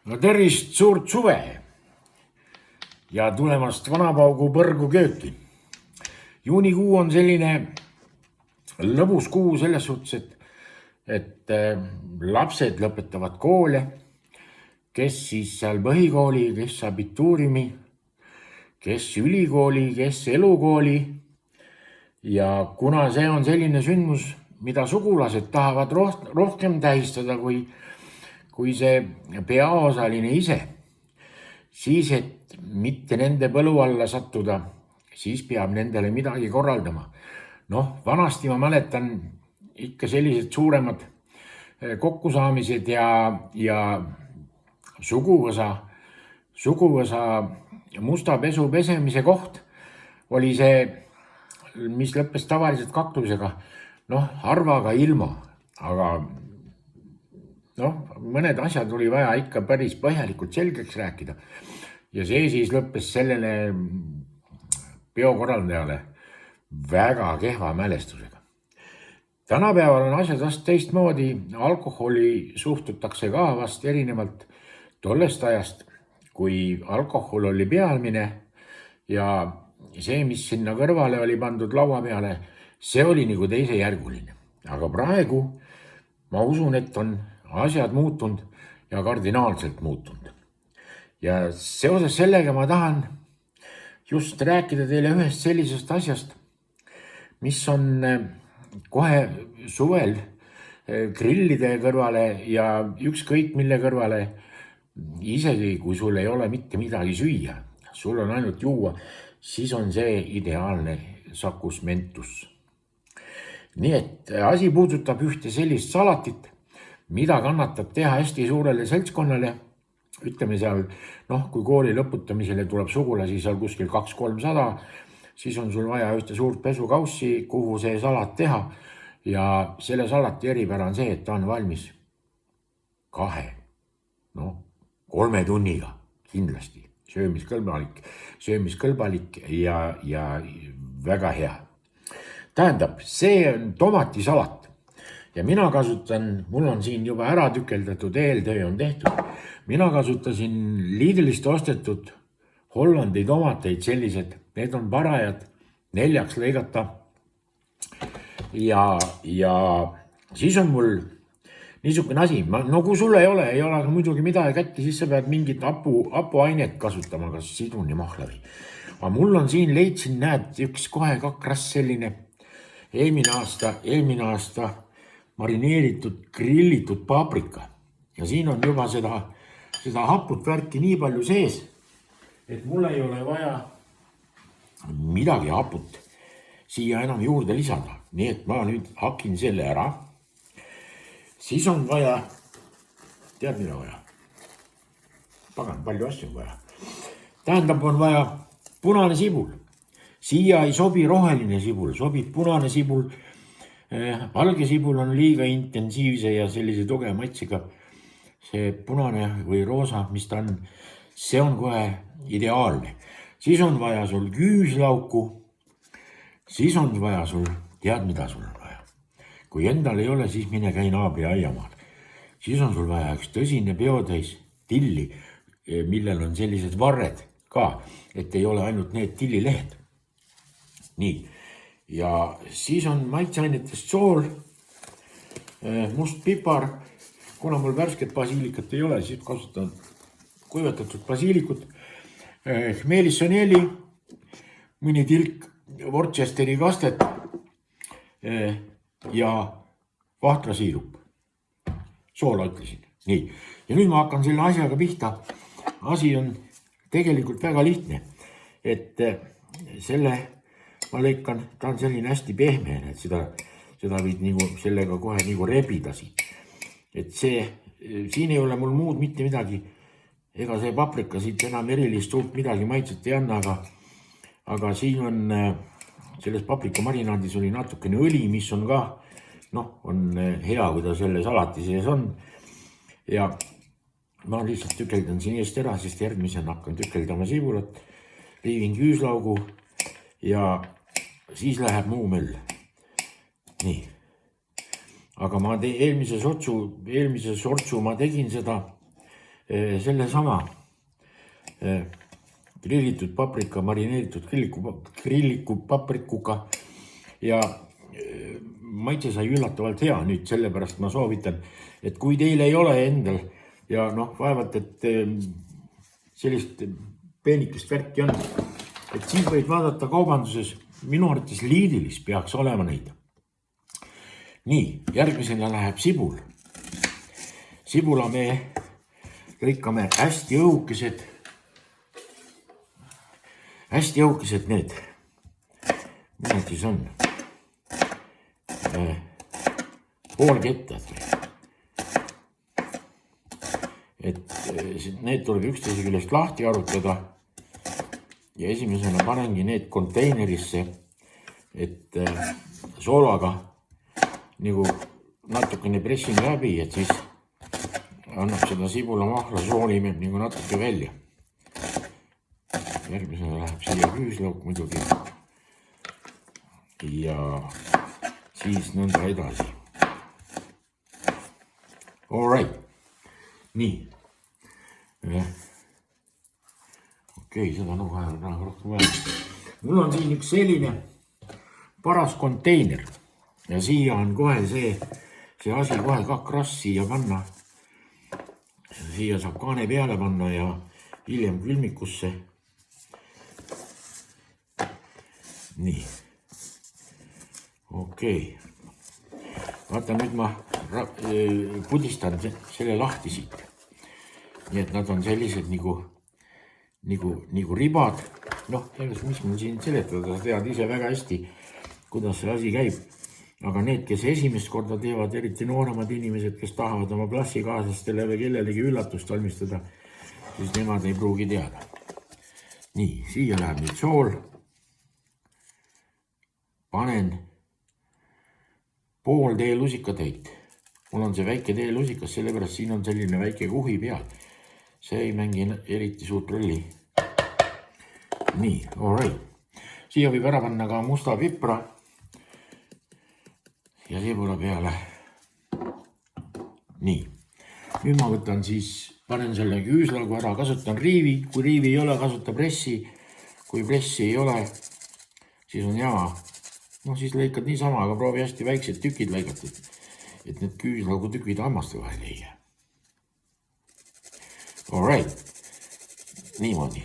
No tervist, suurt suve ja tulemast Vanapaugu põrgu kööki. Juunikuu on selline lõbus kuu selles suhtes, et lapsed lõpetavad koole, kes siis seal põhikooli, kes abituuriumi, kes ülikooli, kes elukooli. Ja kuna see on selline sündmus, mida sugulased tahavad rohkem tähistada kui see peaosaline ise, siis et mitte nende põlu alla sattuda, siis peab nendele midagi korraldama. Noh, vanasti ma mäletan ikka sellised suuremad kokkusaamised ja suguvõsa musta pesu pesemise koht oli see, mis lõppes tavaliselt kaklusega, harvaga ilma, aga mõned asjad oli vaja ikka päris põhjalikult selgeks rääkida. Ja see siis lõppes sellele peokorraldajale väga kehva mälestusega. Tänapäeval on asjad vast teistmoodi, alkoholi suhtutakse ka vast erinevalt tollest ajast, kui alkohol oli pealmine ja see, mis sinna kõrvale oli pandud laua peale, see oli nagu teisejärguline. Aga praegu ma usun, et on asjad muutunud ja kardinaalselt muutunud. Ja seoses sellega ma tahan just rääkida teile ühest sellisest asjast, mis on kohe suvel grillide kõrvale ja ükskõik mille kõrvale, isegi kui sul ei ole mitte midagi süüa, sul on ainult juua, siis on see ideaalne Saccus mentus. Nii et asi puudutab ühte sellist salatit, mida kannatab teha hästi suurele seltskonnale. Ütleme seal, kui kooli lõputamisele tuleb sugulasi seal kuskil 200-300, siis on sul vaja ühte suurt pesukaussi, kuhu see salat teha. Ja selle salati eripära on see, et ta on valmis 2, 3 tunniga kindlasti. Söömiskõlbalik ja väga hea. Tähendab, see on tomatisalat ja mina kasutan, mul on siin juba ära tükeldatud, eeltöö on tehtud. Mina kasutasin Lidlist ostetud Hollandi tomateid sellised, need on parajad 4 lõigata. Ja siis on mul niisugune asi, kui sul ei ole muidugi midagi kätte, siis sa pead mingit hapuainet kasutama, kas sidruni mahlavi. Aga mul on siin, leidsin, näed, üks kohe kakras selline eelmine aasta marineeritud, grillitud paprika. Ja siin on juba seda haput värki nii palju sees, et mul ei ole vaja midagi haput siia enam juurde lisada. Nii et ma nüüd hakin selle ära. Siis on vaja, tead mida vaja? Pagan, palju asju on vaja. Tähendab, on vaja punane sibul. Siia ei sobi roheline sibul, sobib punane sibul. Valge sibul on liiga intensiivse ja sellise tugeva maitsega. See punane või roosa, mis ta on, see on kohe ideaalne. Siis on vaja sul küüslauku. Siis on vaja sul, tead mida sul on vaja. Kui endal ei ole, siis mine käi naabri aiamaal. Siis on sul vaja üks tõsine peotäis tilli, millel on sellised varred ka, et ei ole ainult need tillilehed. Nii, ja siis on maitseainetest sool, must pipar. Kuna mul värsket basiilikat ei ole, siis kasutan kuivatatud basiilikut, meelissoneeli, mõni tilk Worcesteri kastet ja vahtrasiirup. Soola ütlesin. Nii, ja nüüd ma hakkan selle asjaga pihta. Asi on tegelikult väga lihtne, et selle ma lõikan, ta on selline hästi pehme, et seda võid sellega kohe rebida siin. Et siin ei ole mul muud mitte midagi, ega see paprika siit enam erilist suurt midagi maitset ei anna, aga siin on selles paprika marinaadis oli natukene õli, mis on ka, on hea, kui ta selle salati sees on. Ja ma lihtsalt tükeldan siin eest ära, sest järgmisena hakkan tükeldama sibulat, riivin küüslaugu ja siis läheb muu möll. Nii. Aga ma eelmise sortsu ma tegin seda selle sama grillitud paprika, marineeritud grilliku paprikuga ja maitse sai üllatavalt hea nüüd, sellepärast ma soovitan, et kui teil ei ole endal ja noh, vaevalt, et sellist peenikest värki on, et siis võid vaadata kaubanduses, minu arvates Lidlis peaks olema neid. Nii, järgmisena läheb sibul. Sibula me lõikame hästi õhukesed need, mida siis on, poolkettad. Et need tuleb üksteise küljest lahti arutada ja esimesena panengi need konteinerisse, et soolaga nagu natukene pressin läbi, et siis annab seda sibula mahla soolimeb nagu natuke välja. Järgmisena läheb siia küüslauk muidugi ja siis nõnda edasi. All right. Nii. Okei, seda on vaja rohkem vaja. Mul on siin üks selline paras konteiner ja siia on kohe see asi kohe ka krass siia panna. Siia saab kaane peale panna ja hiljem külmikusse. Nii. Okei. Vaata, nüüd ma pudistan selle lahti siit. Nii et nad on sellised nagu ribad. Noh, mis mul siin seletada, sa tead ise väga hästi, kuidas see asi käib. Aga need, kes esimest korda teevad, eriti nooremad inimesed, kes tahavad oma klassikaaslastele või kellelegi üllatust valmistada, siis nemad ei pruugi teada. Nii, siia läheb nüüd sool. Panen pool teelusikatäit. Mul on see väike teelusikas, sellepärast siin on selline väike kuhi peal. See ei mängi eriti suurt rolli. Nii, all right. Siia võib ära panna ka musta pipra ja sibula peale. Nii, nüüd ma võtan siis, panen selle küüslaugu ära, kasutan riivi. Kui riivi ei ole, kasuta pressi. Kui pressi ei ole, siis on jama. No siis lõikad niisama, aga proovi hästi väiksed tükid lõigatud, et need küüslaugu tükid hammaste vahel ei jää. All right. Niimoodi.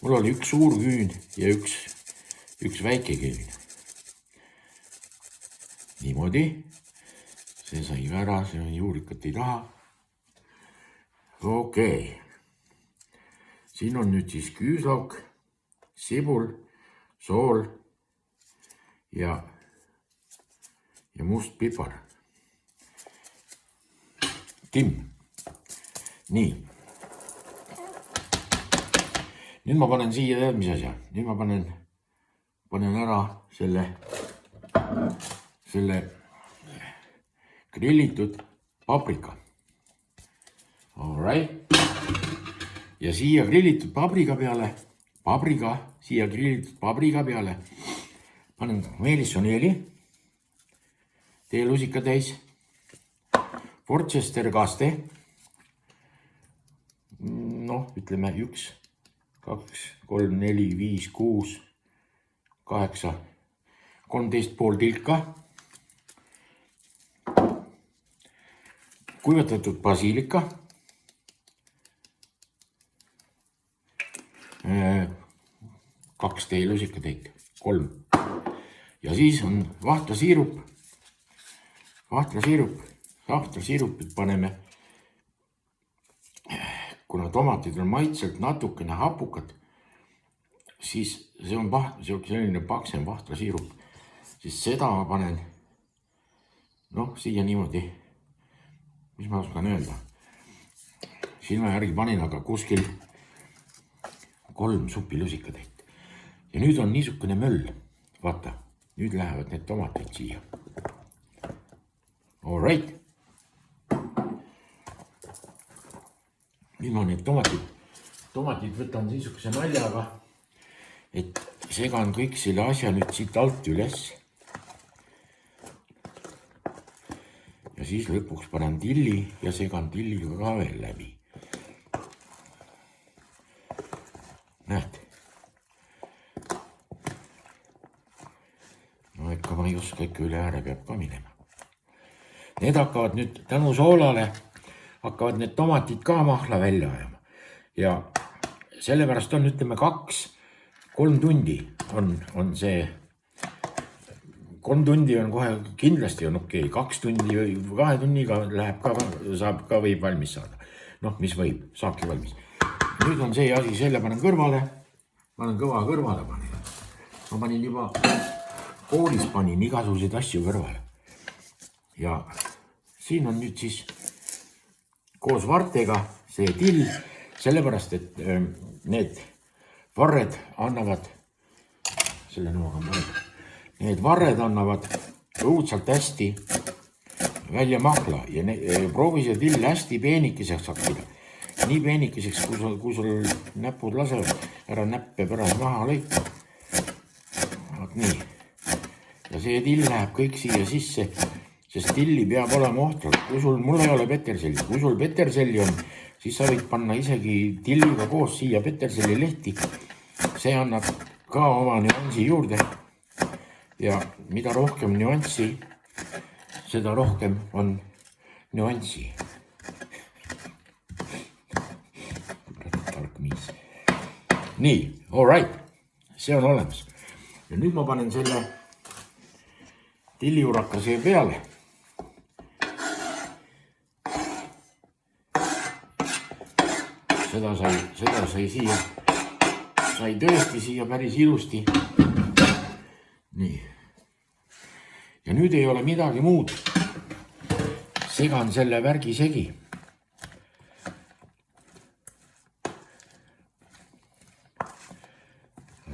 Mul oli üks suur küün ja üks väike küün. Niimoodi. See sai ära, see on juurikat ei taha. Okei. Siin on nüüd siis küüslauk, sibul, sool ja must pipar. Timm. Nii. Nüüd ma panen siia tead mis asja. Nüüd ma panen ära selle grillitud paprika. All right. Ja siia grillitud paprika peale panen meelissoneeli, teelusika täis, Worcester kaste, noh, ütleme 1, 2, 3, 4, 5, 6, 8, 13,5 tilka, kuivatatud basiilika, 2 teelusikatäit, 3. Ja siis on vahtrasiirupit paneme, kuna tomatid on maitselt natukene hapukad, siis see on selline paksem vahtrasiirup, siis seda ma panen, noh, siia niimoodi, mis ma oskan öelda, silma järgi panin aga kuskil 3 supilusikatäit. Ja nüüd on niisugune möll, vaata. Nüüd lähevad need tomatid siia. All right. Nüüd ma need tomatid võtan niisuguse naljaga, et segan kõik selle asja nüüd siit alt üles. Ja siis lõpuks panen tilli ja segan tilliga ka veel läbi. ei oska ikka üle ääre peab ka minema. Need hakkavad nüüd tänu soolale, hakkavad need tomatid ka mahla välja ajama. Ja sellepärast on, ütleme, 2-3 tundi on see, 3 tundi on kohe kindlasti on okei, 2 tundi või 2 tunniga läheb ka, saab ka võib valmis saada. Noh, mis võib, saabki valmis. Nüüd on see asi, selle panen kõrvale, panen kõva kõrvale panin. Ma panin juba, koolis panin igasuguseid asju kõrvale. Ja siin on nüüd siis koos vartega see till, sellepärast, et need varred annavad, selle nõuga mõelda, need varred annavad õudselt hästi välja mahla ja proovi see till hästi peenikeseks hakkida. Nii peenikeseks, kui sul näpud lasevad, ära näppe pärast maha lõika. Nii. Ja see till läheb kõik siia sisse, sest tilli peab olema ohtralt. Kui sul, mul ei ole peterselli, kui sul peterselli on, siis sa võid panna isegi tilliga koos siia peterselli lehti. See annab ka oma nüansi juurde. Ja mida rohkem nüanssi, seda rohkem on nüanssi. Tark miis. Nii, all right. See on olemas. Ja nüüd ma panen selle tilliuraka siia peale. Seda sai siia, sai tõesti siia päris ilusti. Nii. Ja nüüd ei ole midagi muud. Segan selle värgi segi.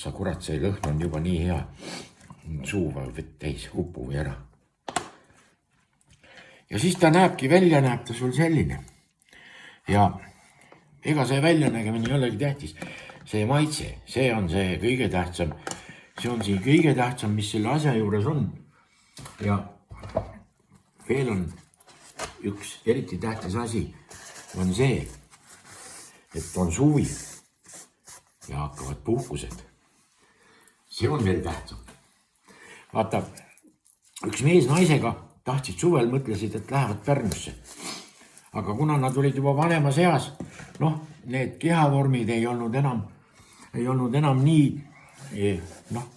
Sa kurat, see lõhn on juba nii hea. Suuva vett täis, uppu või ära. Ja siis ta näebki, välja näeb ta sul selline. Ja ega see väljanägemine ei olegi tähtis. See maitse, see on see kõige tähtsam. See on siin kõige tähtsam, mis selle asja juures on. Ja veel on üks eriti tähtis asi, on see, et on suvi ja hakkavad puhkused. See on veel tähtsam. Vaata, üks mees naisega tahtsid suvel, mõtlesid, et lähevad Pärnusse. Aga kuna nad olid juba vanemas eas, noh, need kehavormid ei olnud enam nii, noh,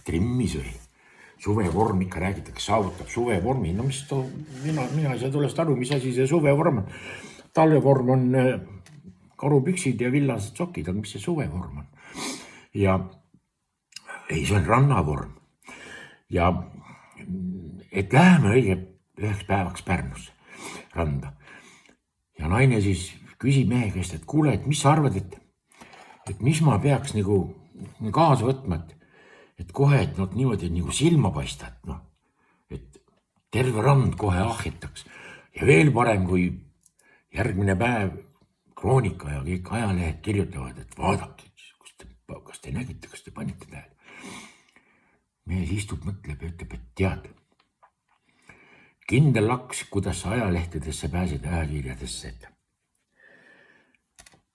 trimmis või. Suvevorm ikka räägitakse, saavutab suvevormi. No mis too, mina ei saa tulest aru, mis asi see suvevorm on. Talvevorm on karupüksid ja villased sokid, aga mis see suvevorm on? Ja ei, see on rannavorm. Ja et läheme õige üheks päevaks Pärnusse randa. Ja naine siis küsib mehe käest, et kuule, et mis sa arvad, et mis ma peaks nagu kaasa võtma, et kohe, et nad niimoodi nagu silma paistad, noh, et terve rand kohe ahjetaks. Ja veel parem, kui järgmine päev Kroonika ja kõik ajalehed kirjutavad, et vaadake, kas te nägite, kas te panite tähele. Mees istub, mõtleb ja ütleb, et tead, kindel laks, kuidas sa ajalehtedesse pääsed, ajakirjadesse,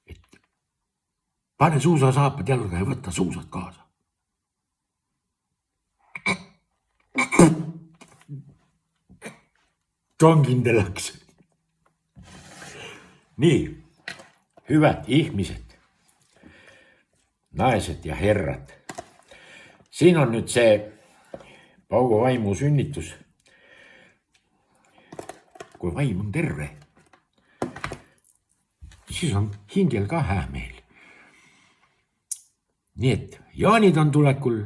et pane suusasaapad jalga ja võtta suusad kaasa. Ta on kindel laks. Nii, hüved ihmised, naised ja herrad. Siin on nüüd see Paugo vaimu sünnitus. Kui vaim on terve, siis on hingel ka hää meel. Nii et jaanid on tulekul,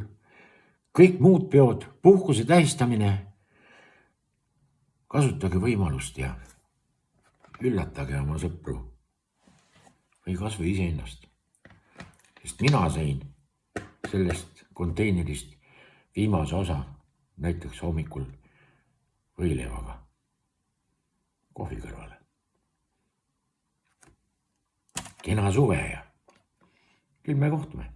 kõik muud peod, puhkuse tähistamine. Kasutage võimalust ja üllatage oma sõpru või kas või iseennast. Sest mina sain sellest konteinerist viimase osa näiteks hommikul võileivaga kohvi kõrvale. Kena suve ja küll me kohtume.